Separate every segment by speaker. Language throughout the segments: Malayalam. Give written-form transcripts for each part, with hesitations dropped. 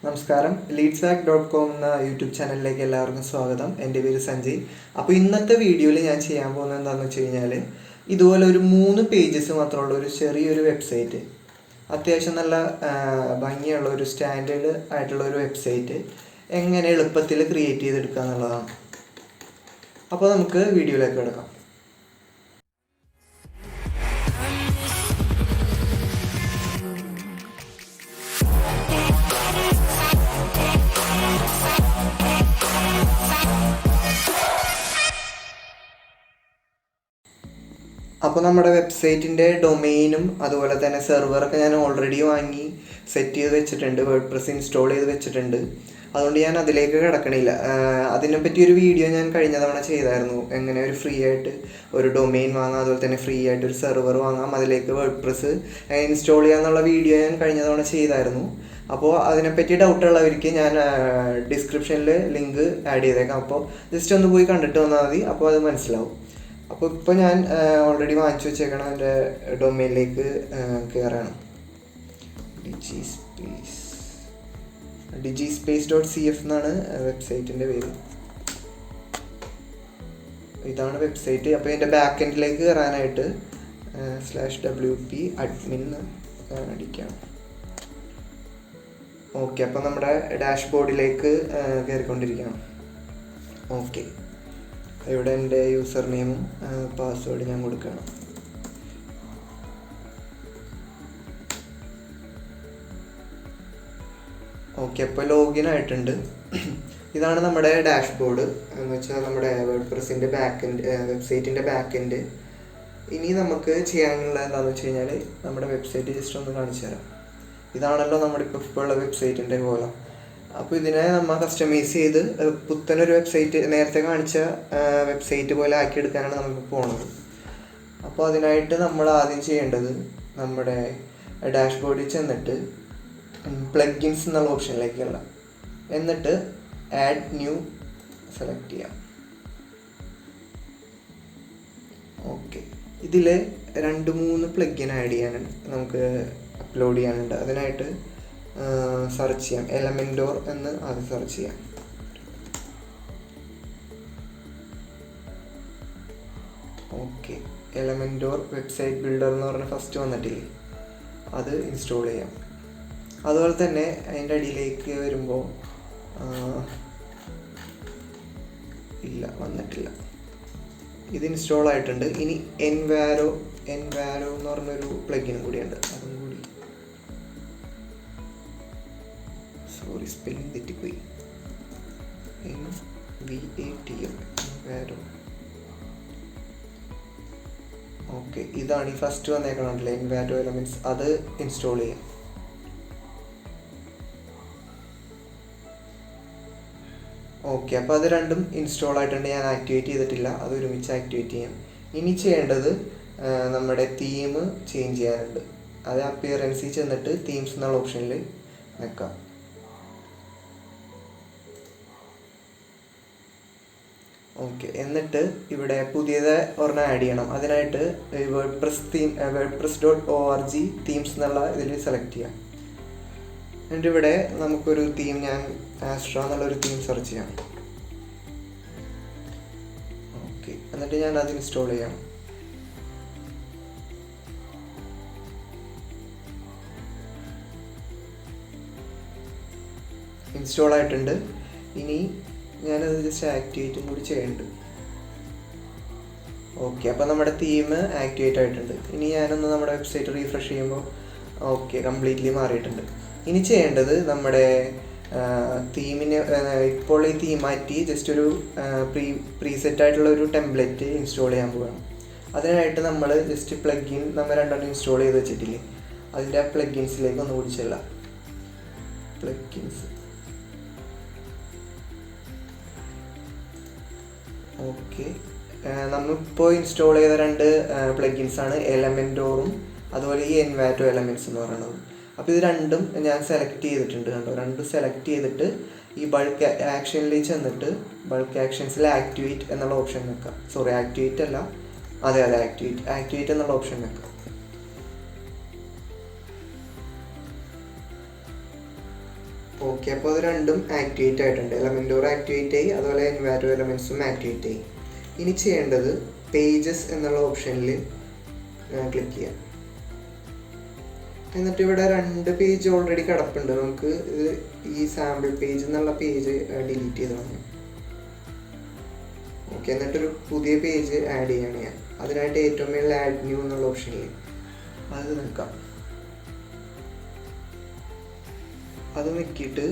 Speaker 1: നമസ്കാരം. leadshack.com എന്ന യൂട്യൂബ് ചാനലിലേക്ക് എല്ലാവർക്കും സ്വാഗതം. എൻ്റെ പേര് സഞ്ജയ്. അപ്പോൾ ഇന്നത്തെ വീഡിയോയിൽ ഞാൻ ചെയ്യാൻ പോകുന്നത് എന്താണെന്ന് വെച്ച് കഴിഞ്ഞാൽ, ഇതുപോലെ ഒരു 3 പേജസ് മാത്രമുള്ള ഒരു ചെറിയൊരു വെബ്സൈറ്റ്, അത്യാവശ്യം നല്ല ഭംഗിയുള്ള ഒരു സ്റ്റാൻഡേർഡ് ആയിട്ടുള്ള ഒരു വെബ്സൈറ്റ് എങ്ങനെ എളുപ്പത്തിൽ ക്രിയേറ്റ് ചെയ്തെടുക്കുക എന്നുള്ളതാണ്. അപ്പോൾ നമുക്ക് വീഡിയോയിലേക്ക് കിടക്കാം. അപ്പോൾ നമ്മുടെ വെബ്സൈറ്റിൻ്റെ ഡൊമെയിനും അതുപോലെ തന്നെ സെർവറൊക്കെ ഞാൻ ഓൾറെഡി വാങ്ങി സെറ്റ് ചെയ്ത് വെച്ചിട്ടുണ്ട്, വേർഡ്പ്രസ് ഇൻസ്റ്റാൾ ചെയ്ത് വെച്ചിട്ടുണ്ട്. അതുകൊണ്ട് ഞാൻ അതിലേക്ക് കിടക്കണില്ല. അതിനെപ്പറ്റി ഒരു വീഡിയോ ഞാൻ കഴിഞ്ഞ തവണ ചെയ്തായിരുന്നു, എങ്ങനെ ഒരു ഫ്രീ ആയിട്ട് ഒരു ഡൊമെയിൻ വാങ്ങാം, അതുപോലെ തന്നെ ഫ്രീ ആയിട്ട് ഒരു സെർവർ വാങ്ങാം, അതിലേക്ക് വേർഡ്പ്രസ് ഇൻസ്റ്റാൾ ചെയ്യാന്നുള്ള വീഡിയോ ഞാൻ കഴിഞ്ഞ തവണ ചെയ്തായിരുന്നു. അപ്പോൾ അതിനെപ്പറ്റി ഡൗട്ടുള്ളവർക്ക് ഞാൻ ഡിസ്ക്രിപ്ഷനിൽ ലിങ്ക് ആഡ് ചെയ്തേക്കാം. അപ്പോൾ ജസ്റ്റ് ഒന്ന് പോയി കണ്ടിട്ട് വന്നാൽ മതി, അപ്പോൾ അത് മനസ്സിലാവും. അപ്പോൾ ഇപ്പോൾ ഞാൻ ഓൾറെഡി വാങ്ങിച്ചു വെച്ചേക്കണം, എൻ്റെ ഡൊമെയിനിലേക്ക് കയറണം. digispace.cf എന്നാണ് വെബ്സൈറ്റിൻ്റെ പേര്. ഇതാണ് വെബ്സൈറ്റ്. അപ്പോൾ എൻ്റെ ബാക്ക് എൻഡിലേക്ക് കയറാനായിട്ട് /wp admin അടിക്കാം. ഓക്കെ, അപ്പോൾ നമ്മുടെ ഡാഷ്ബോർഡിലേക്ക് കയറിക്കൊണ്ടിരിക്കണം. ഓക്കെ, ഇവിടെ എൻ്റെ യൂസർ നെയിമും പാസ്വേഡ് ഞാൻ കൊടുക്കണം. ഓക്കെ, അപ്പോൾ ലോഗിൻ ആയിട്ടുണ്ട്. ഇതാണ് നമ്മുടെ ഡാഷ്ബോർഡ് എന്ന് വെച്ചാൽ നമ്മുടെ വേർഡ്പ്രസിൻ്റെ വെബ്സൈറ്റിൻ്റെ ബാക്ക് എൻഡ്. ഇനി നമുക്ക് ചെയ്യാനുള്ള എന്താണെന്ന് വെച്ച് കഴിഞ്ഞാൽ, നമ്മുടെ വെബ്സൈറ്റ് ജസ്റ്റ് ഒന്ന് കാണിച്ചു തരാം. ഇതാണല്ലോ നമ്മുടെ ഇപ്പോൾ ഉള്ള വെബ്സൈറ്റിൻ്റെ കോലം. അപ്പോൾ ഇതിനെ നമ്മൾ കസ്റ്റമൈസ് ചെയ്ത് പുത്തനൊരു വെബ്സൈറ്റ്, നേരത്തെ കാണിച്ച വെബ്സൈറ്റ് പോലെ ആക്കിയെടുക്കാനാണ് നമുക്ക് പോകുന്നത്. അപ്പോൾ അതിനായിട്ട് നമ്മൾ ആദ്യം ചെയ്യേണ്ടത്, നമ്മുടെ ഡാഷ്ബോർഡിൽ ചെന്നിട്ട് പ്ലഗിൻസ് എന്നുള്ള ഓപ്ഷനിലേക്കുള്ള, എന്നിട്ട് ആഡ് ന്യൂ സെലക്ട് ചെയ്യാം. ഓക്കെ, ഇതിൽ 2-3 പ്ലഗിൻ ആഡ് ചെയ്യാനുണ്ട്, നമുക്ക് അപ്ലോഡ് ചെയ്യാനുണ്ട്. അതിനായിട്ട് സെർച്ച് ചെയ്യാം, എലമെൻറ്റോർ എന്ന് ആദ്യം സെർച്ച് ചെയ്യാം. ഓക്കെ, എലമെൻറ്റോർ വെബ്സൈറ്റ് ബിൽഡർ എന്ന് പറഞ്ഞ ഫസ്റ്റ് വന്നിട്ടില്ലേ, അത് ഇൻസ്റ്റാൾ ചെയ്യാം. അതുപോലെ തന്നെ അതിൻ്റെ അടിയിലേക്ക് വരുമ്പോൾ ഇല്ല, വന്നിട്ടില്ല. ഇത് ഇൻസ്റ്റാൾ ആയിട്ടുണ്ട്. ഇനി എൻവാരോ എന്ന് പറഞ്ഞൊരു പ്ലഗിനും കൂടിയുണ്ട്, അതും കൂടി, സോറി സ്പെല്ലിംഗ് തെറ്റിപ്പോയി, NVATM എൻവാരോ. ഓക്കെ, ഇതാണ് ഈ ഫസ്റ്റ് വന്നേക്കണമല്ലോ, എൻവാരോ എലമെൻറ്റ്സ്, അത് ഇൻസ്റ്റാൾ ചെയ്യാം. ഓക്കെ, അപ്പോൾ അത് രണ്ടും ഇൻസ്റ്റാൾ ആയിട്ടുണ്ട്. ഞാൻ ആക്ടിവേറ്റ് ചെയ്തിട്ടില്ല, അത് ഒരുമിച്ച് ആക്ടിവേറ്റ് ചെയ്യാം. ഇനി ചെയ്യേണ്ടത് നമ്മുടെ തീം ചേഞ്ച് ചെയ്യാനുണ്ട്. അത് അപ്പിയറൻസിൽ ചെന്നിട്ട് തീംസ് എന്നുള്ള ഓപ്ഷനിൽ വെക്കാം. ഓക്കെ, എന്നിട്ട് ഇവിടെ പുതിയത് ഒരെണ്ണം ആഡ് ചെയ്യണം. അതിനായിട്ട് WordPress.org തീംസ് എന്നുള്ള ഇതിൽ സെലക്ട് ചെയ്യാം. എന്നിട്ട് ഇവിടെ നമുക്കൊരു തീം, ഞാൻ ആസ്ട്ര എന്നുള്ളൊരു തീം സെർച്ച് ചെയ്യാം. ഓക്കെ, എന്നിട്ട് ഞാൻ അത് ഇൻസ്റ്റാൾ ചെയ്യാം. ഇൻസ്റ്റാൾ ആയിട്ടുണ്ട്. ഇനി ഞാനത് ജസ്റ്റ് ആക്ടിവേറ്റും കൂടി ചെയ്യുന്നുണ്ട്. ഓക്കെ, അപ്പോൾ നമ്മുടെ തീം ആക്ടിവേറ്റ് ആയിട്ടുണ്ട്. ഇനി ഞാനൊന്ന് നമ്മുടെ വെബ്സൈറ്റ് റീഫ്രഷ് ചെയ്യുമ്പോൾ ഓക്കെ, കംപ്ലീറ്റ്ലി മാറിയിട്ടുണ്ട്. ഇനി ചെയ്യേണ്ടത്, നമ്മുടെ തീമിന് ഇപ്പോൾ ഈ തീം മാറ്റി ജസ്റ്റ് ഒരു പ്രീസെറ്റ് ആയിട്ടുള്ള ഒരു ടെംപ്ലേറ്റ് ഇൻസ്റ്റാൾ ചെയ്യാൻ പോവുകയാണ്. അതിനായിട്ട് നമ്മൾ ജസ്റ്റ് പ്ലഗിൻ നമ്മൾ 2 ഇൻസ്റ്റാൾ ചെയ്ത് വെച്ചിട്ടില്ലേ, അതിൻ്റെ ആ പ്ലഗിൻസിലേക്ക് ഒന്ന് ഓടിച്ചല്ല. പ്ലഗിൻസ്, ഓക്കെ, നമ്മളിപ്പോൾ ഇൻസ്റ്റാൾ ചെയ്ത 2 പ്ലഗിൻസാണ് എലമെൻറ്റോറും അതുപോലെ ഈ എൻവാറ്റോ എലമെൻറ്റ്സ് എന്ന് പറയുന്നത്. അപ്പോൾ ഇത് രണ്ടും ഞാൻ സെലക്ട് ചെയ്തിട്ടുണ്ട്, കണ്ടോ. രണ്ടും സെലക്ട് ചെയ്തിട്ട് ഈ ബൾക്ക് ആക്ഷനിൽ ചെന്നിട്ട് ബൾക്ക് ആക്ഷൻസിൽ ആക്ടിവേറ്റ് എന്നുള്ള ഓപ്ഷൻ വെക്കാം. സോറി, ആക്ടിവേറ്റ് അല്ല, അതെ ആക്ടിവേറ്റ് എന്നുള്ള ഓപ്ഷൻ വെക്കാം. ഓക്കെ, അപ്പോൾ അത് രണ്ടും ആക്ടിവേറ്റ് ആയിട്ടുണ്ട്. എലമെൻറ്റോർ ആക്ടിവേറ്റ് ആയി, അതുപോലെ എൻവാരോ എലമെൻറ്റ്സും ആക്ടിവേറ്റ് ആയി. ഇനി ചെയ്യേണ്ടത് പേജസ് എന്നുള്ള ഓപ്ഷനിൽ ക്ലിക്ക് ചെയ്യാം. എന്നിട്ട് ഇവിടെ 2 പേജ് ഓൾറെഡി കിടപ്പുണ്ട്. നമുക്ക് ഇത് ഈ സാമ്പിൾ പേജ് എന്നുള്ള പേജ് ഡിലീറ്റ് ചെയ്ത് കളഞ്ഞു. ഓക്കെ, എന്നിട്ടൊരു പുതിയ പേജ് ആഡ് ചെയ്യാണ് ഞാൻ. അതിനായിട്ട് ഏറ്റവും മേളിൽ ആഡ് ന്യൂ എന്നുള്ള ഓപ്ഷനിൽ അത് നിൽക്കാം. അത് നിൽക്കിയിട്ട്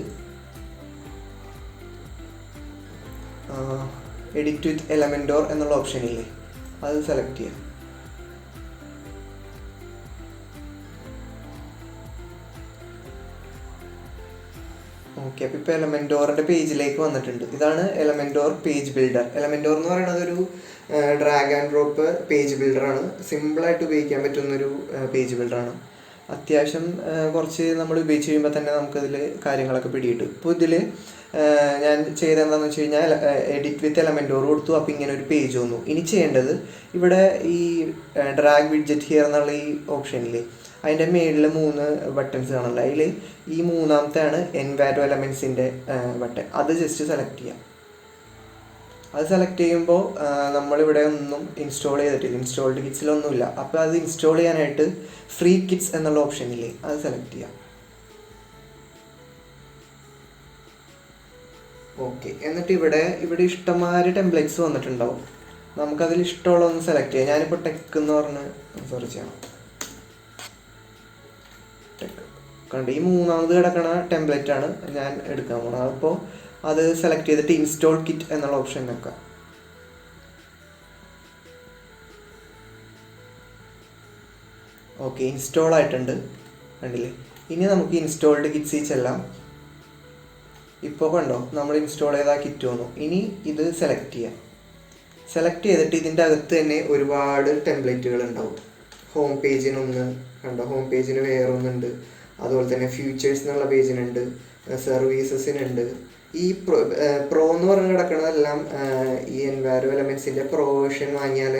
Speaker 1: എഡിറ്റ് വിത്ത് എലമെൻറ്റോർ എന്നുള്ള ഓപ്ഷനില്ലേ അത് സെലക്ട് ചെയ്യാം. ഓക്കെ, അപ്പോൾ ഇപ്പോൾ എലമെൻറ്റോറിൻ്റെ പേജിലേക്ക് വന്നിട്ടുണ്ട്. ഇതാണ് എലമെൻറ്റോർ പേജ് ബിൽഡർ. എലമെൻറ്റോർ എന്ന് പറയുന്നത് ഒരു ഡ്രാഗ് ആൻഡ് ഡ്രോപ്പ് പേജ് ബിൽഡറാണ്. സിമ്പിളായിട്ട് ഉപയോഗിക്കാൻ പറ്റുന്നൊരു പേജ് ബിൽഡറാണ്. അത്യാവശ്യം കുറച്ച് നമ്മൾ ഉപയോഗിച്ച് കഴിയുമ്പോൾ തന്നെ നമുക്കതിൽ കാര്യങ്ങളൊക്കെ പിടിയിട്ടു. ഇപ്പോൾ ഇതിൽ ഞാൻ ചെയ്തതെന്താണെന്ന് വെച്ച് കഴിഞ്ഞാൽ എഡിറ്റ് വിത്ത് എലമെൻറ്റോർ കൊടുത്തു. അപ്പോൾ ഇങ്ങനെ ഒരു പേജ് വന്നു. ഇനി ചെയ്യേണ്ടത് ഇവിടെ ഈ ഡ്രാഗ് വിഡ്ജറ്റ് ഹിയർ എന്നുള്ള ഈ ഓപ്ഷനിൽ അതിൻ്റെ മേളിൽ 3 ബട്ടൺസ് കാണുമല്ലോ. അതിൽ ഈ 3ാമത്തെയാണ് എൻവാരോ എലമെൻറ്റ്സിൻ്റെ ബട്ടൺ. അത് ജസ്റ്റ് സെലക്ട് ചെയ്യാം. അത് സെലക്ട് ചെയ്യുമ്പോൾ നമ്മളിവിടെ ഒന്നും ഇൻസ്റ്റാൾ ചെയ്തിട്ടില്ല, ഇൻസ്റ്റാൾഡ് കിറ്റ്സിലൊന്നുമില്ല. അപ്പോൾ അത് ഇൻസ്റ്റാൾ ചെയ്യാനായിട്ട് ഫ്രീ കിറ്റ്സ് എന്നുള്ള ഓപ്ഷനില്ലേ അത് സെലക്ട് ചെയ്യാം. ഓക്കെ, എന്നിട്ട് ഇവിടെ ഇഷ്ടംമാതിരി ടെംപ്ലേറ്റ്സ് വന്നിട്ടുണ്ടാവും. നമുക്കതിൽ ഇഷ്ടമുള്ളതൊന്ന് സെലക്ട് ചെയ്യാം. ഞാനിപ്പോൾ ടെക്ക് എന്ന് പറഞ്ഞ് സെർച്ച് ചെയ്യണം. ടെക്ക് കണ്ട് ഈ 3ാമത് കിടക്കണ ടെംപ്ലേറ്റാണ് ഞാൻ എടുക്കാൻ പോകുന്നത്. അപ്പോൾ അത് സെലക്ട് ചെയ്തിട്ട് ഇൻസ്റ്റാൾ കിറ്റ് എന്നുള്ള ഓപ്ഷൻ വെക്കാം. ഓക്കെ, ഇൻസ്റ്റാൾ ആയിട്ടുണ്ട് കണ്ടില്ലേ. ഇനി നമുക്ക് ഇൻസ്റ്റാൾഡ് കിറ്റ്സിൽ ചെല്ലാം. ഇപ്പോൾ കണ്ടോ നമ്മൾ ഇൻസ്റ്റാൾ ചെയ്ത കിറ്റ് വന്നു. ഇനി ഇത് സെലക്ട് ചെയ്യാം. സെലക്ട് ചെയ്തിട്ട് ഇതിൻ്റെ അകത്ത് തന്നെ ഒരുപാട് ടെംപ്ലേറ്റുകൾ ഉണ്ടാവും. ഹോം പേജിനൊന്ന് കണ്ടോ, ഹോം പേജിന് വേറൊന്നുണ്ട്. അതുപോലെ തന്നെ ഫ്യൂച്ചേഴ്സ് എന്നുള്ള പേജിനുണ്ട്, സർവീസസിനുണ്ട്. ഈ പ്രോ എന്ന് പറഞ്ഞ് കിടക്കുന്നതെല്ലാം ഈ എൻവാരോ എലമെൻറ്റ്സിൻ്റെ പ്രോ വേർഷൻ വാങ്ങിയാൽ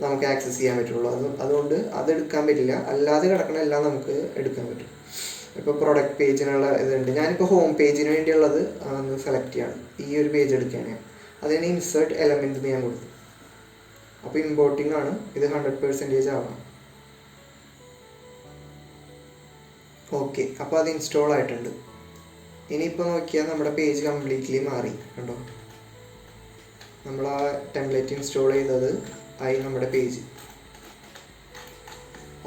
Speaker 1: നമുക്ക് ആക്സസ് ചെയ്യാൻ പറ്റുള്ളൂ. അതുകൊണ്ട് അതെടുക്കാൻ പറ്റില്ല. അല്ലാതെ കിടക്കണ എല്ലാം നമുക്ക് എടുക്കാൻ പറ്റും. ഇപ്പോൾ പ്രൊഡക്റ്റ് പേജിനുള്ള ഇതുണ്ട്. ഞാനിപ്പോൾ ഹോം പേജിന് വേണ്ടിയുള്ളത് ഒന്ന് സെലക്ട് ചെയ്യണം. ഈ ഒരു പേജ് എടുക്കുകയാണ്. അതിന് ഇൻസേർട്ട് എലമെൻറ്റ് ഞാൻ കൊടുത്തു. അപ്പോൾ ഇമ്പോർട്ടിംഗ് ആണ്. ഇത് 100% ആവാം. ഓക്കെ, അപ്പോൾ അത് ഇൻസ്റ്റാൾ ആയിട്ടുണ്ട്. ഇനിയിപ്പോൾ നോക്കിയാൽ നമ്മുടെ പേജ് കംപ്ലീറ്റ്ലി മാറി കണ്ടോ. നമ്മൾ ആ ടെംപ്ലേറ്റ് ഇൻസ്റ്റാൾ ചെയ്തത് ആയി നമ്മുടെ പേജ്.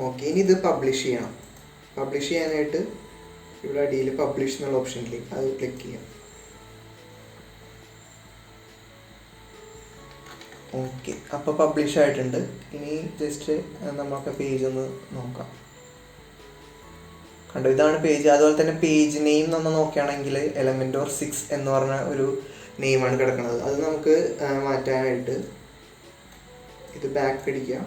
Speaker 1: ഓക്കെ, ഇനി ഇത് പബ്ലിഷ് ചെയ്യണം. പബ്ലിഷ് ചെയ്യാനായിട്ട് ഇവിടെ അടിയിൽ പബ്ലിഷ് എന്നുള്ള ഓപ്ഷനിൽ അത് ക്ലിക്ക് ചെയ്യാം. ഓക്കെ, അപ്പോൾ പബ്ലിഷ് ആയിട്ടുണ്ട്. ഇനി ജസ്റ്റ് നമുക്ക് പേജ് ഒന്ന് നോക്കാം. കണ്ടോ, ഇതാണ് പേജ്. അതുപോലെ തന്നെ പേജ് നെയിം നമ്മൾ നോക്കുകയാണെങ്കിൽ എലമെൻറ്റോർ 6 എന്ന് പറഞ്ഞ ഒരു നെയിമാണ് കിടക്കുന്നത്. അത് നമുക്ക് മാറ്റാനായിട്ട് ഇത് ബാക്ക് അടിക്കാം.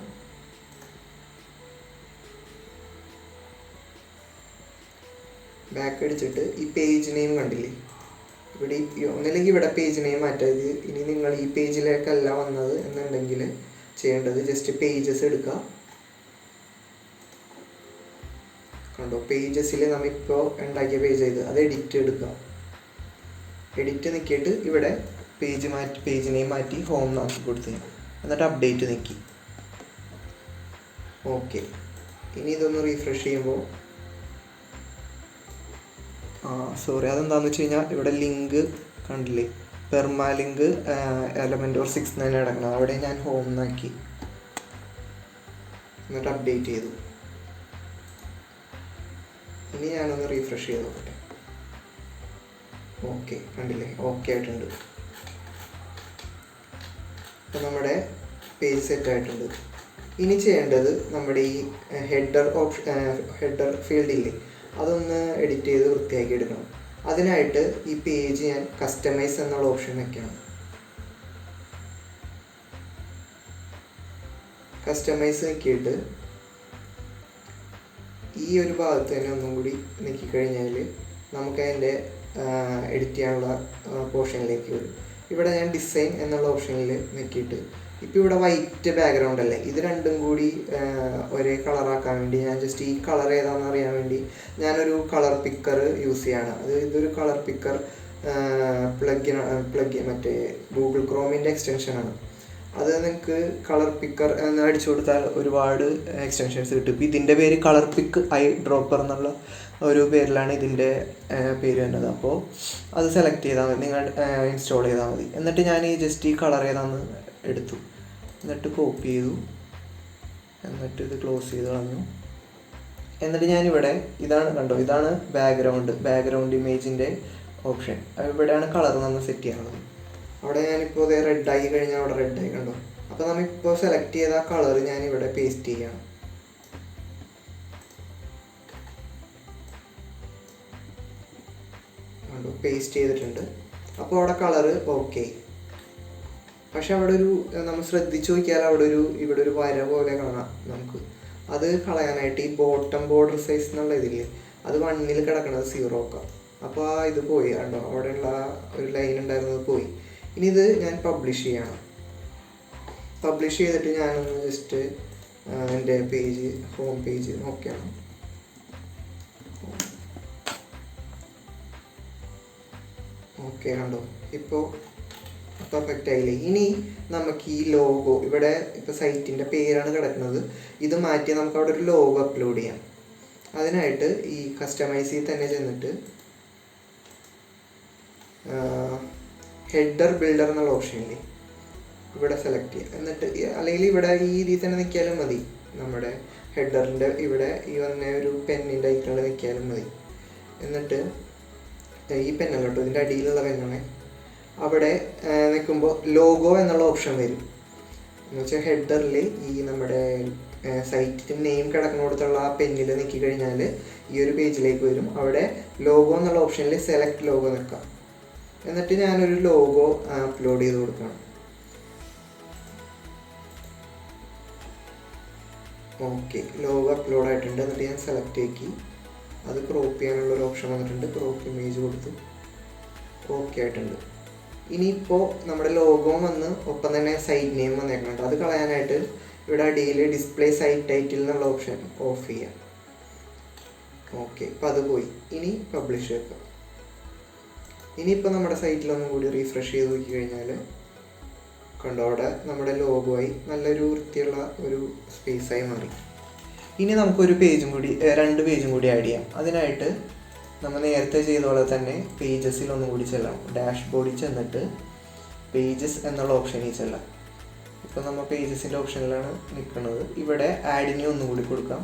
Speaker 1: ബാക്ക് അടിച്ചിട്ട് ഈ പേജ് നെയിം കണ്ടില്ലേ, ഇവിടെ ഒന്നില്ലെങ്കിൽ ഇവിടെ പേജ് നെയിം മാറ്റാത്. ഇനി നിങ്ങൾ ഈ പേജിലേക്കല്ല വന്നത് എന്നുണ്ടെങ്കിൽ ചെയ്യേണ്ടത് ജസ്റ്റ് പേജസ് എടുക്കുക. കണ്ടോ, പേജസിൽ നമ്മളിപ്പോൾ ഉണ്ടാക്കിയ പേജ് ചെയ്ത് അത് എഡിറ്റ് എടുക്കുക. എഡിറ്റ് നിൽക്കിയിട്ട് ഇവിടെ പേജ് നെയിം മാറ്റി ഹോം ആക്കി കൊടുത്ത് എന്നിട്ട് അപ്ഡേറ്റ് നിൽക്കി. ഓക്കെ, ഇനി ഇതൊന്ന് റീഫ്രഷ് ചെയ്യുമ്പോൾ സോറി, അതെന്താണെന്ന് വെച്ച് കഴിഞ്ഞാൽ ഇവിടെ ലിങ്ക് കണ്ടില്ലേ, പെർമാ ലിങ്ക് എലമെൻറ്റോർ 6 തന്നെ കിടക്കണം. അവിടെ ഞാൻ ഹോം എന്നാക്കി എന്നിട്ട് അപ്ഡേറ്റ് ചെയ്തു. ഇനി ഞാനൊന്ന് റീഫ്രഷ് ചെയ്ത് നോക്കട്ടെ. ഓക്കെ, കണ്ടില്ലേ, ഓക്കെ ആയിട്ടുണ്ട്. അപ്പോൾ നമ്മുടെ പേജ് സെറ്റ് ആയിട്ടുണ്ട്. ഇനി ചെയ്യേണ്ടത് നമ്മുടെ ഈ ഹെഡർ ഫീൽഡില്ലേ അതൊന്ന് എഡിറ്റ് ചെയ്ത് വൃത്തിയാക്കി എടുക്കണം. അതിനായിട്ട് ഈ പേജ് ഞാൻ കസ്റ്റമൈസ് എന്നുള്ള ഓപ്ഷൻ വയ്ക്കണം. കസ്റ്റമൈസ് നോക്കിയിട്ട് ഈ ഒരു ഭാഗത്ത് തന്നെ ഒന്നും കൂടി നോക്കിക്കഴിഞ്ഞാൽ നമുക്ക് അതിൻ്റെ എഡിറ്റ് ചെയ്യാനുള്ള പോർഷനിലേക്ക് വരും. ഇവിടെ ഞാൻ ഡിസൈൻ എന്നുള്ള ഓപ്ഷനിൽ നോക്കിയിട്ട് ഇപ്പോൾ ഇവിടെ വൈറ്റ് ബാക്ക്ഗ്രൗണ്ട് അല്ലേ, ഇത് രണ്ടും കൂടി ഒരേ കളറാക്കാൻ വേണ്ടി ഞാൻ ജസ്റ്റ് ഈ കളർ ഏതാണെന്ന് അറിയാൻ വേണ്ടി ഞാനൊരു കളർ പിക്കർ യൂസ് ചെയ്യാണ്. ഇതൊരു കളർ പിക്കർ പ്ലഗ് മറ്റേ ഗൂഗിൾ ക്രോമിൻ്റെ എക്സ്റ്റൻഷനാണ്. അത് നിങ്ങൾക്ക് കളർ പിക്കർ എന്ന് അടിച്ചു കൊടുത്താൽ ഒരുപാട് എക്സ്റ്റൻഷൻസ് കിട്ടും. ഇപ്പോൾ ഇതിൻ്റെ പേര് കളർ പിക്ക് ഐ ഡ്രോപ്പർ എന്നുള്ള ഒരു പേരിലാണ് ഇതിൻ്റെ പേര് വരുന്നത്. അപ്പോൾ അത് സെലക്ട് ചെയ്താൽ മതി, നിങ്ങൾ ഇൻസ്റ്റാൾ ചെയ്താൽ മതി. എന്നിട്ട് ഞാൻ ജസ്റ്റ് ഈ കളർ ഏതാണെന്ന് എടുത്തു, എന്നിട്ട് കോപ്പി ചെയ്തു, എന്നിട്ട് ഇത് ക്ലോസ് ചെയ്ത് കളഞ്ഞു. എന്നിട്ട് ഞാനിവിടെ ഇതാണ് കണ്ടോ, ഇതാണ് ബാക്ക്ഗ്രൗണ്ട് ഇമേജിൻ്റെ ഓപ്ഷൻ. ഇവിടെയാണ് കളർ നമ്മൾ സെറ്റ് ചെയ്യാനുള്ളത്. അവിടെ ഞാനിപ്പോൾ ഇത് റെഡായി കഴിഞ്ഞാൽ അവിടെ റെഡായി കണ്ടോ. അപ്പോൾ നമ്മളിപ്പോൾ സെലക്ട് ചെയ്ത ആ കളർ ഞാനിവിടെ പേസ്റ്റ് ചെയ്യണം. കണ്ടോ, പേസ്റ്റ് ചെയ്തിട്ടുണ്ട്. അപ്പോൾ അവിടെ കളറ് ഓക്കെ. പക്ഷെ അവിടെ നമ്മൾ ശ്രദ്ധിച്ച് നോക്കിയാൽ ഇവിടെ ഒരു വര പോലെ കാണാം നമുക്ക്. അത് കളയാനായിട്ട് ഈ ബോട്ടം ബോർഡർ സൈസ് എന്നുള്ള ഇതില്ലേ, അത് 1 കിടക്കണത് 0 ആക്കാം. അപ്പോൾ ഇത് പോയി കണ്ടോ, അവിടെയുള്ള ഒരു ലൈൻ ഉണ്ടായിരുന്നത് പോയി. ഇനി ഇത് ഞാൻ പബ്ലിഷ് ചെയ്യണം. പബ്ലിഷ് ചെയ്തിട്ട് ഞാനൊന്ന് ജസ്റ്റ് എൻ്റെ പേജ് ഹോം പേജ് നോക്കിയാണ്. ഓക്കെ കണ്ടോ, ഇപ്പോൾ പെർഫെക്റ്റ് ആയില്ലേ. ഇനി നമുക്ക് ഈ ലോഗോ, ഇവിടെ ഇപ്പോൾ സൈറ്റിൻ്റെ പേരാണ് കിടക്കുന്നത്, ഇത് മാറ്റി നമുക്ക് അവിടെ ഒരു ലോഗോ അപ്ലോഡ് ചെയ്യാം. അതിനായിട്ട് ഈ കസ്റ്റമൈസിൽ തന്നെ ചെന്നിട്ട് ഹെഡർ ബിൽഡർ എന്നുള്ള ഓപ്ഷനിൽ ഇവിടെ സെലക്ട് ചെയ്യുക. എന്നിട്ട് അല്ലെങ്കിൽ ഇവിടെ ഈ രീതിയിൽ തന്നെ നിൽക്കിയാലും മതി. നമ്മുടെ ഹെഡറിൻ്റെ ഇവിടെ ഈ വന്ന ഒരു പെന്നിൻ്റെ ഐക്കണിൽ നിൽക്കിയാലും മതി. എന്നിട്ട് ഈ പെന്നല്ല കേട്ടോ, ഇതിൻ്റെ അടിയിലുള്ള പെന്നാണ്. അവിടെ നിൽക്കുമ്പോൾ ലോഗോ എന്നുള്ള ഓപ്ഷൻ വരും. എന്ന് വെച്ചാൽ ഹെഡറിൽ ഈ നമ്മുടെ സൈറ്റിൻ്റെ നെയിം കിടക്കുന്നിടത്തുള്ള ആ പെന്നിൽ നിൽക്കി കഴിഞ്ഞാൽ ഈ ഒരു പേജിലേക്ക് വരും. അവിടെ ലോഗോ എന്നുള്ള ഓപ്ഷനിൽ സെലക്ട് ലോഗോ നിൽക്കാം. എന്നിട്ട് ഞാനൊരു ലോഗോ അപ്ലോഡ് ചെയ്ത് കൊടുക്കണം. ഓക്കെ, ലോഗോ അപ്ലോഡ് ആയിട്ടുണ്ട്. എന്നിട്ട് ഞാൻ സെലക്ട് ആക്കി അത് ക്രോപ്പ് ചെയ്യാനുള്ളൊരു ഓപ്ഷൻ വന്നിട്ടുണ്ട്. ക്രോപ്പ് ഇമേജ് കൊടുത്തു, ഓക്കെ ആയിട്ടുണ്ട്. ഇനിയിപ്പോൾ നമ്മുടെ ലോഗോ വന്ന് ഒപ്പം തന്നെ സൈറ്റ് നെയിം വന്നേക്കുന്നുണ്ട്. അത് കളയാനായിട്ട് ഇവിടെ അടിയിൽ ഡിസ്പ്ലേ സൈറ്റ് ടൈറ്റിൽ എന്നുള്ള ഓപ്ഷൻ ഓഫ് ചെയ്യാം. ഓക്കെ, അപ്പോൾ അത് പോയി. ഇനി പബ്ലിഷ് വെക്കാം. ഇനിയിപ്പോൾ നമ്മുടെ സൈറ്റിലൊന്നും കൂടി റീഫ്രഷ് ചെയ്ത് നോക്കി കഴിഞ്ഞാൽ കണ്ടോ, അവിടെ നമ്മുടെ ലോഗോ ആയി നല്ലൊരു വൃത്തിയുള്ള ഒരു സ്പേസായി മാറി. ഇനി നമുക്കൊരു രണ്ട് പേജും കൂടി ആഡ് ചെയ്യാം. അതിനായിട്ട് നമ്മൾ നേരത്തെ ചെയ്ത പോലെ തന്നെ പേജസിൽ ഒന്നും കൂടി ചെല്ലണം. ഡാഷ്ബോർഡിൽ ചെന്നിട്ട് പേജസ് എന്നുള്ള ഓപ്ഷനിൽ ചെല്ലാം. ഇപ്പോൾ നമ്മൾ പേജസിൻ്റെ ഓപ്ഷനിലാണ് നിൽക്കുന്നത്. ഇവിടെ ആഡ് ന്യൂ ഒന്നും കൂടി കൊടുക്കാം.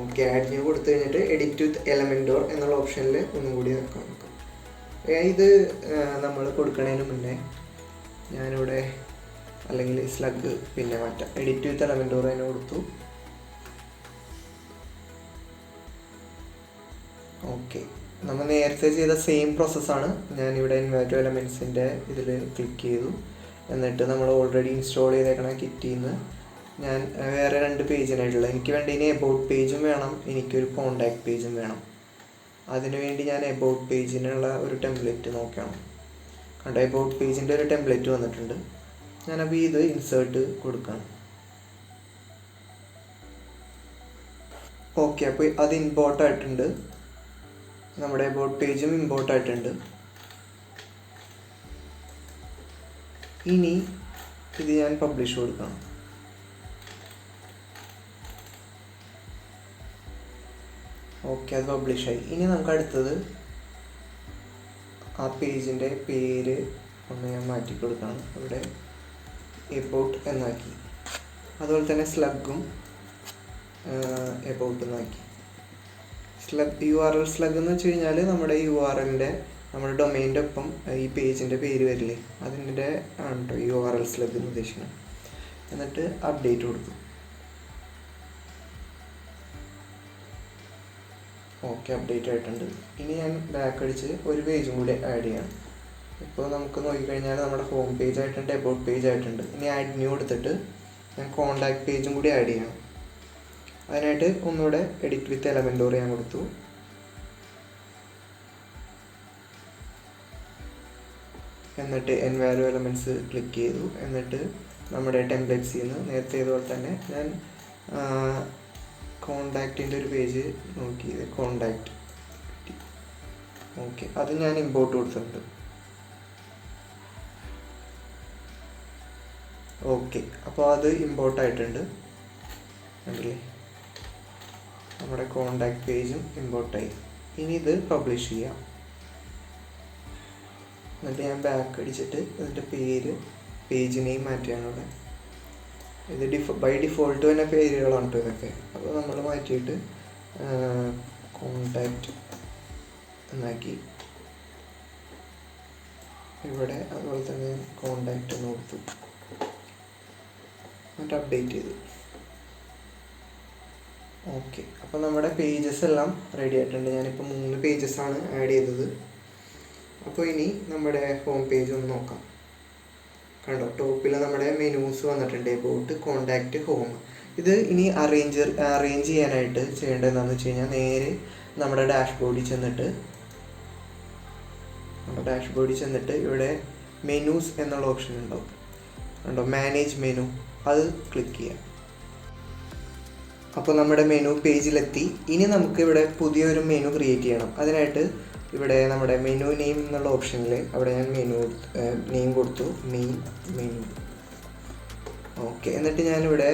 Speaker 1: ഓക്കെ, ആഡ് ന്യൂ കൊടുത്തു കഴിഞ്ഞിട്ട് എഡിറ്റ് വിത്ത് എലമെൻറ്റോർ എന്നുള്ള ഓപ്ഷനിൽ ഒന്നും കൂടി നിൽക്കാം. ഇത് നമ്മൾ കൊടുക്കുന്നതിന് മുന്നേ ഞാനിവിടെ അല്ലെങ്കിൽ സ്ലഗ് പിന്നെ മാറ്റാം. എഡിറ്റ് വിത്ത് എലമെൻറ്റോർ തന്നെ കൊടുത്തു. ഓക്കെ, നമ്മൾ നേരത്തെ ചെയ്ത സെയിം പ്രോസസ്സാണ്. ഞാനിവിടെ ഇൻവേർട്ട് എലമെൻറ്റ്സിൻ്റെ ഇതിൽ ക്ലിക്ക് ചെയ്തു. എന്നിട്ട് നമ്മൾ ഓൾറെഡി ഇൻസ്റ്റാൾ ചെയ്തേക്കണ കിറ്റിൽ നിന്ന് ഞാൻ വേറെ 2 പേജിനായിട്ടുള്ള എനിക്ക് വേണ്ടി ഇനി എബൌട്ട് പേജും വേണം, എനിക്കൊരു കോണ്ടാക്ട് പേജും വേണം. അതിനുവേണ്ടി ഞാൻ എബൌട്ട് പേജിനുള്ള ഒരു ടെംപ്ലേറ്റ് നോക്കണം. കണ്ടോ, എബൌട്ട് പേജിൻ്റെ ഒരു ടെംപ്ലേറ്റ് വന്നിട്ടുണ്ട്. ഞാനപ്പോൾ ഇത് ഇൻസേർട്ട് കൊടുക്കണം. ഓക്കെ, അപ്പോൾ അത് ഇമ്പോർട്ട് ആയിട്ടുണ്ട്. നമ്മുടെ എബൌട്ട് പേജും ഇമ്പോർട്ട് ആയിട്ടുണ്ട്. ഇനി ഇത് ഞാൻ പബ്ലിഷ് കൊടുക്കണം. ഓക്കെ, അത് പബ്ലിഷായി. ഇനി നമുക്ക് അടുത്തത് ആ പേജിൻ്റെ പേര് ഒന്ന് ഞാൻ മാറ്റി കൊടുക്കണം. ഇവിടെ എബൌട്ട് എന്നാക്കി. അതുപോലെ തന്നെ സ്ലഗും എബൌട്ട് എന്നാക്കി. URL സ്ലഗ് എന്ന് വെച്ച് കഴിഞ്ഞാൽ നമ്മുടെ URLൻ്റെ നമ്മുടെ ഡൊമൈൻ്റെ ഒപ്പം ഈ പേജിൻ്റെ പേര് വരില്ലേ, അതിൻ്റെ ആണ് കേട്ടോ URL സ്ലഗ് എന്ന് ഉദ്ദേശിക്കുന്നത്. എന്നിട്ട് അപ്ഡേറ്റ് കൊടുത്തു. ഓക്കെ, അപ്ഡേറ്റ് ആയിട്ടുണ്ട്. ഇനി ഞാൻ ബാക്ക് അടിച്ച് ഒരു പേജും കൂടി ആഡ് ചെയ്യണം. ഇപ്പോൾ നമുക്ക് നോക്കിക്കഴിഞ്ഞാൽ നമ്മുടെ ഹോം പേജ് ആയിട്ടുണ്ട്, എബൌട്ട് പേജ് ആയിട്ടുണ്ട്. ഇനി ആഡ് ന്യൂ എടുത്തിട്ട് ഞാൻ കോണ്ടാക്ട് പേജും കൂടി ആഡ് ചെയ്യണം. അതിനായിട്ട് ഒന്നുകൂടെ എഡിറ്റ് വിത്ത് എലമെൻറ്റോർ ഞാൻ കൊടുത്തു. എന്നിട്ട് എൻവാലു എലമെൻറ്റ്സ് ക്ലിക്ക് ചെയ്തു. എന്നിട്ട് നമ്മുടെ ടെംപ്ലേറ്റ്സിൽ നിന്ന് നേരത്തെ ഇതുപോലെ തന്നെ ഞാൻ കോണ്ടാക്റ്റിൻ്റെ ഒരു പേജ് നോക്കിയത്, കോണ്ടാക്റ്റ്. ഓക്കെ, അത് ഞാൻ ഇമ്പോർട്ട് കൊടുത്തിട്ടുണ്ട്. ഓക്കെ, അപ്പോൾ അത് ഇമ്പോർട്ടായിട്ടുണ്ട്. കണ്ടില്ലേ, നമ്മുടെ കോണ്ടാക്ട് പേജും ഇമ്പോർട്ടായി. ഇനി ഇത് പബ്ലിഷ് ചെയ്യാം. എന്നിട്ട് ഞാൻ ബാക്ക് അടിച്ചിട്ട് ഇതിൻ്റെ പേജ് നെയിം മാറ്റിയാണ് ഇവിടെ. ഇത് ബൈ ഡിഫോൾട്ട് തന്നെ പേരുകളാണ് കേട്ടോ ഇതൊക്കെ. അപ്പോൾ നമ്മൾ മാറ്റിയിട്ട് കോണ്ടാക്റ്റ് എന്നാക്കി. ഇവിടെ അതുപോലെ തന്നെ കോണ്ടാക്റ്റ് എന്ന് കൊടുത്തു. എന്നിട്ട് അപ്ഡേറ്റ് ചെയ്തു. ഓക്കെ, അപ്പോൾ നമ്മുടെ പേജസ് എല്ലാം റെഡി ആയിട്ടുണ്ട്. ഞാനിപ്പോൾ 3 പേജസാണ് ആഡ് ചെയ്തത്. അപ്പോൾ ഇനി നമ്മുടെ ഹോം പേജ് ഒന്ന് നോക്കാം. കണ്ടോ, ടോപ്പിൽ നമ്മുടെ മെനൂസ് വന്നിട്ടുണ്ട്, എബൌട്ട്, കോണ്ടാക്റ്റ്, ഹോം. ഇത് ഇനി അറേഞ്ച് ചെയ്യാനായിട്ട് ചെയ്യേണ്ടത് എന്താണെന്ന് വെച്ച് കഴിഞ്ഞാൽ നേരെ നമ്മുടെ ഡാഷ്ബോർഡിൽ ചെന്നിട്ട് ഇവിടെ മെനൂസ് എന്നുള്ള ഓപ്ഷൻ ഉണ്ടാവും. കണ്ടോ, മാനേജ് മെനു, അത് ക്ലിക്ക് ചെയ്യാം. അപ്പോൾ നമ്മുടെ മെനു പേജിലെത്തി. ഇനി നമുക്ക് ഇവിടെ പുതിയൊരു മെനു ക്രിയേറ്റ് ചെയ്യണം. അതിനായിട്ട് ഇവിടെ നമ്മുടെ മെനു നെയിം എന്നുള്ള ഓപ്ഷനിൽ അവിടെ ഞാൻ നെയിം കൊടുത്തു, മെനു. ഓക്കെ, എന്നിട്ട് ഞാനിവിടെ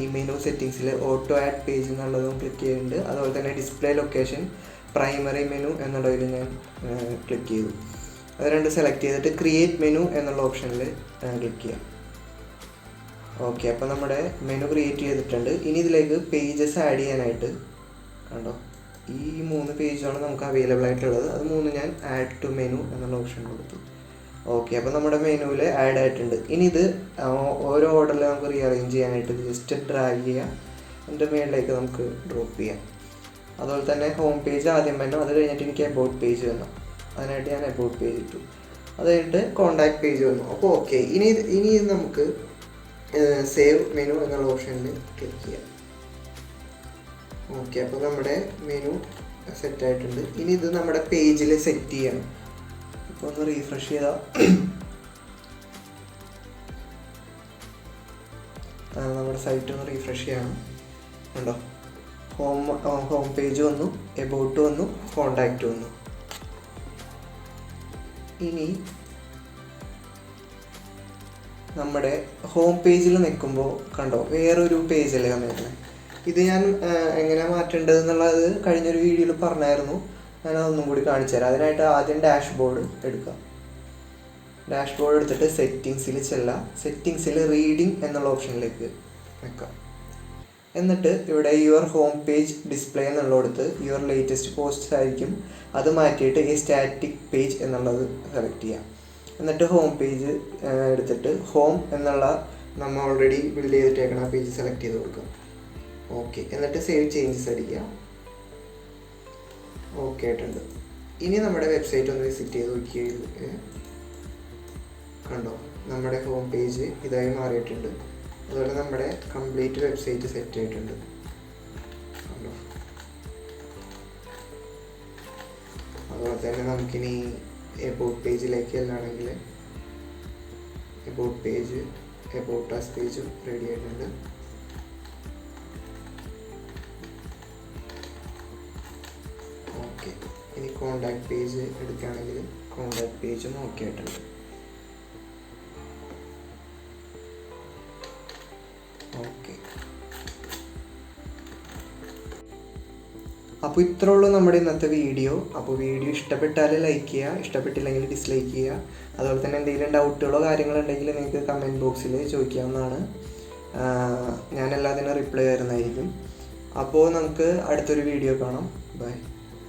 Speaker 1: ഈ മെനു സെറ്റിങ്സിൽ ഓട്ടോ ആഡ് പേജ് എന്നുള്ളതും ക്ലിക്ക് ചെയ്യുന്നുണ്ട്. അതുപോലെ തന്നെ ഡിസ്പ്ലേ ലൊക്കേഷൻ പ്രൈമറി മെനു എന്നുള്ളതിൽ ഞാൻ ക്ലിക്ക് ചെയ്തു. അത് രണ്ട് സെലക്ട് ചെയ്തിട്ട് ക്രിയേറ്റ് മെനു എന്നുള്ള ഓപ്ഷനിൽ ക്ലിക്ക് ചെയ്യാം. ഓക്കെ, അപ്പോൾ നമ്മുടെ മെനു ക്രിയേറ്റ് ചെയ്തിട്ടുണ്ട്. ഇനി ഇതിലേക്ക് പേജസ് ആഡ് ചെയ്യാനായിട്ട് കണ്ടോ, ഈ 3 പേജാണ് നമുക്ക് അവൈലബിൾ ആയിട്ടുള്ളത്. അത് 3 ഞാൻ ആഡ് ടു മെനു എന്നുള്ള ഓപ്ഷൻ കൊടുത്തു. ഓക്കെ, അപ്പോൾ നമ്മുടെ മെനുവിൽ ആഡ് ആയിട്ടുണ്ട്. ഇനി ഇത് ഓരോ ഓർഡറിൽ നമുക്ക് റീഅറേഞ്ച് ചെയ്യാനായിട്ട് ജസ്റ്റ് ഡ്രാഗ് ചെയ്യാം, അതിൻ്റെ മേളിലേക്ക് നമുക്ക് ഡ്രോപ്പ് ചെയ്യാം. അതുപോലെ തന്നെ ഹോം പേജ് ആദ്യം വന്നു, അത് കഴിഞ്ഞിട്ട് എനിക്ക് എബൌട്ട് പേജ് വന്നു. അതിനായിട്ട് ഞാൻ എബൌട്ട് പേജ് ഇട്ടു. അത് കഴിഞ്ഞിട്ട് കോണ്ടാക്ട് പേജ് വന്നു. അപ്പോൾ ഓക്കെ, ഇനി നമുക്ക് സേവ് മെനു എന്നുള്ള ഓപ്ഷനിൽ ക്ലിക്ക് ചെയ്യാം. ഓക്കെ, അപ്പോൾ നമ്മുടെ മെനു സെറ്റ് ആയിട്ടുണ്ട്. ഇനി ഇത് നമ്മുടെ പേജിൽ സെറ്റ് ചെയ്യണം. ഇപ്പോൾ ഒന്ന് റീഫ്രഷ് ചെയ്താൽ നമ്മുടെ സൈറ്റ് ഒന്ന് റീഫ്രഷ് ചെയ്യണം. ഉണ്ടോ, ഹോം പേജ് വന്നു, എബൌട്ട് വന്നു, കോണ്ടാക്റ്റ് വന്നു. ഇനി നമ്മുടെ ഹോം പേജിൽ നിൽക്കുമ്പോൾ കണ്ടോ വേറൊരു പേജല്ലേ വന്നിരുന്നത്. ഇത് ഞാൻ എങ്ങനെ മാറ്റേണ്ടത് എന്നുള്ളത് കഴിഞ്ഞൊരു വീഡിയോയിൽ പറഞ്ഞായിരുന്നു. ഞാനതൊന്നും കൂടി കാണിച്ചു തരാം. അതിനായിട്ട് ആദ്യം ഡാഷ്ബോർഡ് എടുക്കാം. ഡാഷ്ബോർഡ് എടുത്തിട്ട് സെറ്റിങ്സിൽ ചെല്ലാം. സെറ്റിങ്സിൽ റീഡിംഗ് എന്നുള്ള ഓപ്ഷനിലേക്ക് വെക്കാം. എന്നിട്ട് ഇവിടെ യുവർ ഹോം പേജ് ഡിസ്പ്ലേ എന്നുള്ളടത്ത് യുവർ ലേറ്റസ്റ്റ് പോസ്റ്റ് ആയിരിക്കും. അത് മാറ്റിയിട്ട് ഈ സ്റ്റാറ്റിക് പേജ് എന്നുള്ളത് സെലക്ട് ചെയ്യാം. എന്നിട്ട് ഹോം പേജ് എടുത്തിട്ട് ഹോം എന്നുള്ള നമ്മൾ ഓൾറെഡി ബിൽഡ് ചെയ്തിട്ടേക്കണം ആ പേജ് സെലക്ട് ചെയ്ത് കൊടുക്കാം. ഓക്കെ, എന്നിട്ട് സേവ് ചേഞ്ചസ് അടിക്കാം. ഓക്കെ ആയിട്ടുണ്ട്. ഇനി നമ്മുടെ വെബ്സൈറ്റ് ഒന്ന് വിസിറ്റ് ചെയ്ത് നോക്കിയാൽ കണ്ടോ, നമ്മുടെ ഹോം പേജ് ഇതായി മാറിയിട്ടുണ്ട്. അതുപോലെ നമ്മുടെ കംപ്ലീറ്റ് വെബ്സൈറ്റ് സെറ്റ് ആയിട്ടുണ്ട്. കണ്ടോ, അതുപോലെ തന്നെ നമുക്കിനി എബൌട്ട് പേജിലേക്ക് എല്ലാണെങ്കിൽ എബൌട്ട് പേജ്, എബൌട്ട് അസ് പേജും റെഡി ആയിട്ടുണ്ട്. ഓക്കെ, ഇനി കോണ്ടാക്ട് പേജ് എടുക്കുകയാണെങ്കിൽ കോണ്ടാക്ട് പേജും ഓക്കെ ആയിട്ടുണ്ട്. ഓക്കെ, അപ്പോൾ ഇത്രേ ഉള്ളൂ നമ്മുടെ ഇന്നത്തെ വീഡിയോ. അപ്പോൾ വീഡിയോ ഇഷ്ടപ്പെട്ടാൽ ലൈക്ക് ചെയ്യുക, ഇഷ്ടപ്പെട്ടില്ലെങ്കിൽ ഡിസ്ലൈക്ക് ചെയ്യുക. അതുപോലെ തന്നെ എന്തെങ്കിലും ഡൗട്ടുകളോ കാര്യങ്ങളുണ്ടെങ്കിൽ നിങ്ങൾക്ക് കമൻറ്റ് ബോക്സിൽ ചോദിക്കാവുന്നതാണ്. ഞാൻ എല്ലാത്തിനും റിപ്ലൈ തരുന്നതായിരിക്കും. അപ്പോൾ നമുക്ക് അടുത്തൊരു വീഡിയോ കാണാം. ബൈ.